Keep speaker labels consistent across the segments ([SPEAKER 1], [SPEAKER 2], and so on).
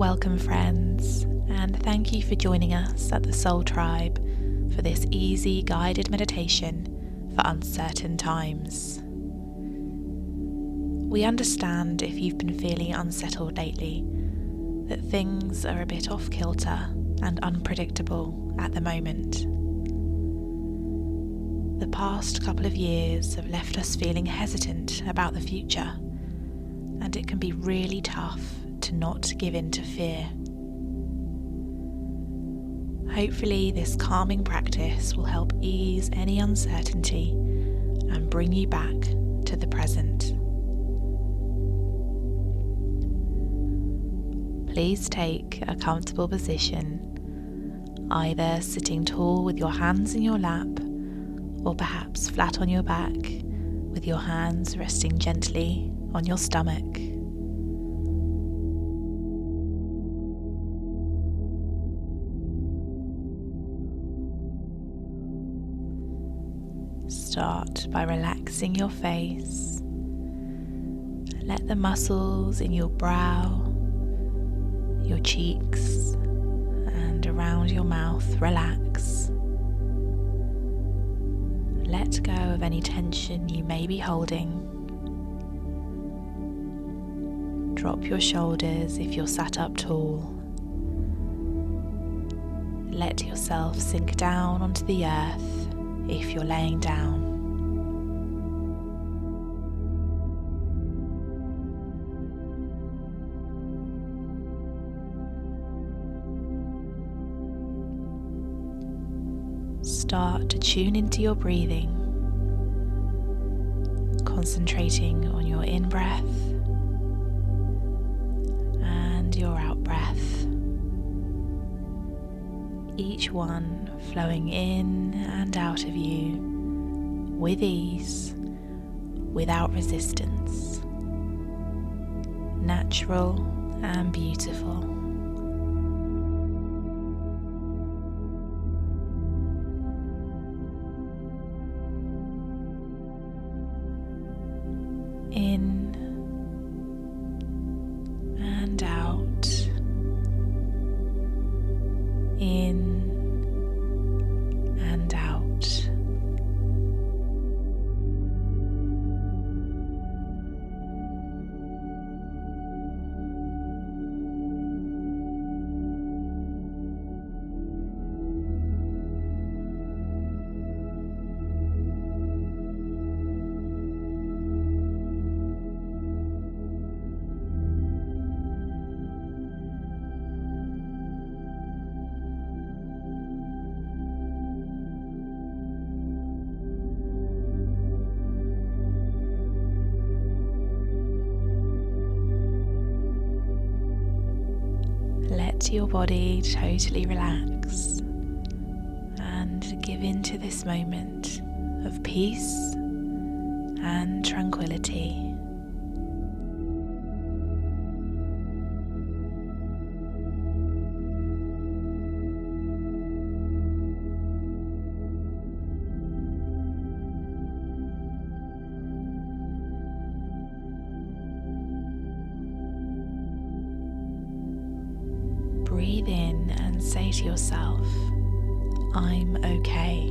[SPEAKER 1] Welcome friends, and thank you for joining us at the Soul Tribe for this easy guided meditation for uncertain times. We understand if you've been feeling unsettled lately, that things are a bit off kilter and unpredictable at the moment. The past couple of years have left us feeling hesitant about the future, and it can be really tough to not give in to fear. Hopefully, this calming practice will help ease any uncertainty and bring you back to the present. Please take a comfortable position, either sitting tall with your hands in your lap, or perhaps flat on your back with your hands resting gently on your stomach. Start by relaxing your face. Let the muscles in your brow, your cheeks, and around your mouth relax. Let go of any tension you may be holding. Drop your shoulders if you're sat up tall. Let yourself sink down onto the earth if you're laying down. Start to tune into your breathing, concentrating on your in-breath and your out-breath, each one flowing in and out of you with ease, without resistance, natural and beautiful. In and out, in and out. Let your body totally relax and give into this moment of peace and tranquility. Breathe in and say to yourself, I'm okay.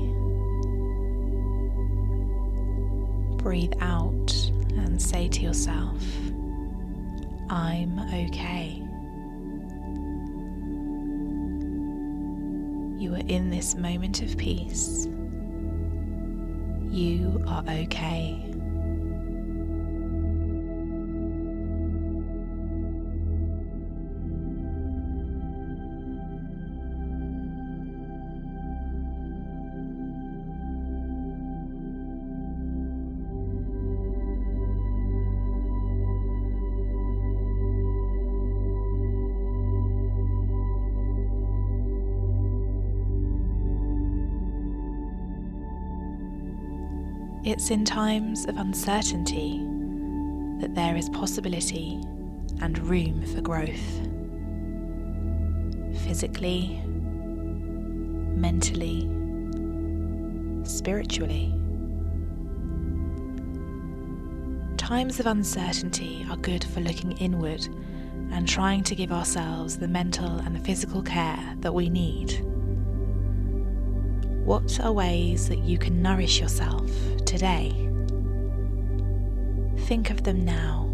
[SPEAKER 1] Breathe out and say to yourself, I'm okay. You are in this moment of peace. You are okay. It's in times of uncertainty that there is possibility and room for growth. Physically, mentally, spiritually. Times of uncertainty are good for looking inward and trying to give ourselves the mental and physical care that we need. What are ways that you can nourish yourself today? Think of them now.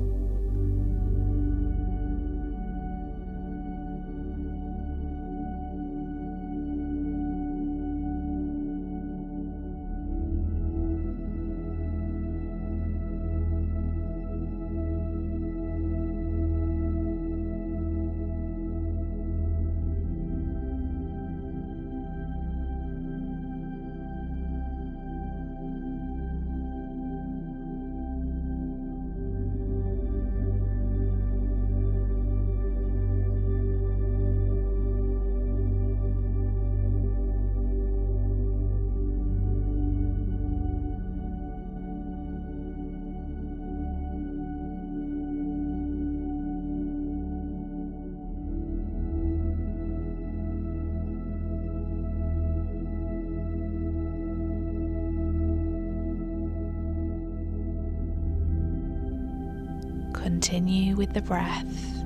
[SPEAKER 1] Continue with the breath.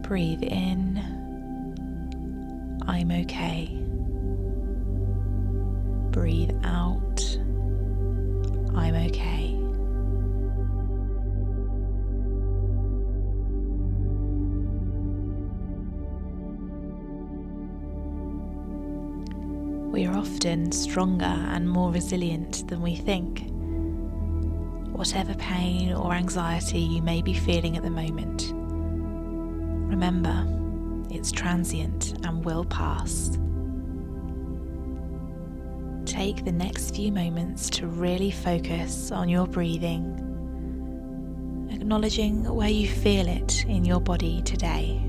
[SPEAKER 1] Breathe in, I'm okay. Breathe out, I'm okay. We are often stronger and more resilient than we think. Whatever pain or anxiety you may be feeling at the moment, remember, it's transient and will pass. Take the next few moments to really focus on your breathing, acknowledging where you feel it in your body today.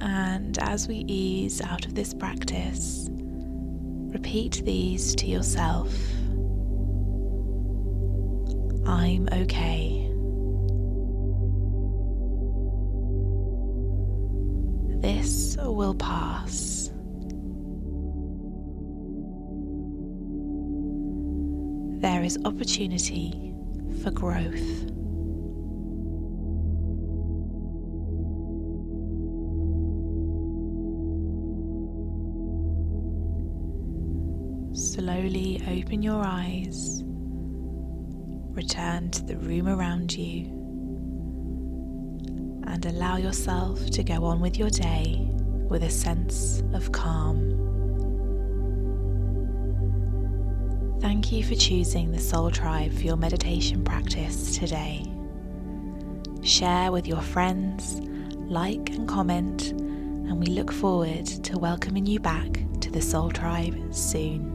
[SPEAKER 1] And as we ease out of this practice, repeat these to yourself. I'm okay. This will pass. There is opportunity for growth. Slowly open your eyes, return to the room around you, and allow yourself to go on with your day with a sense of calm. Thank you for choosing the Soul Tribe for your meditation practice today. Share with your friends, like and comment, and we look forward to welcoming you back to the Soul Tribe soon.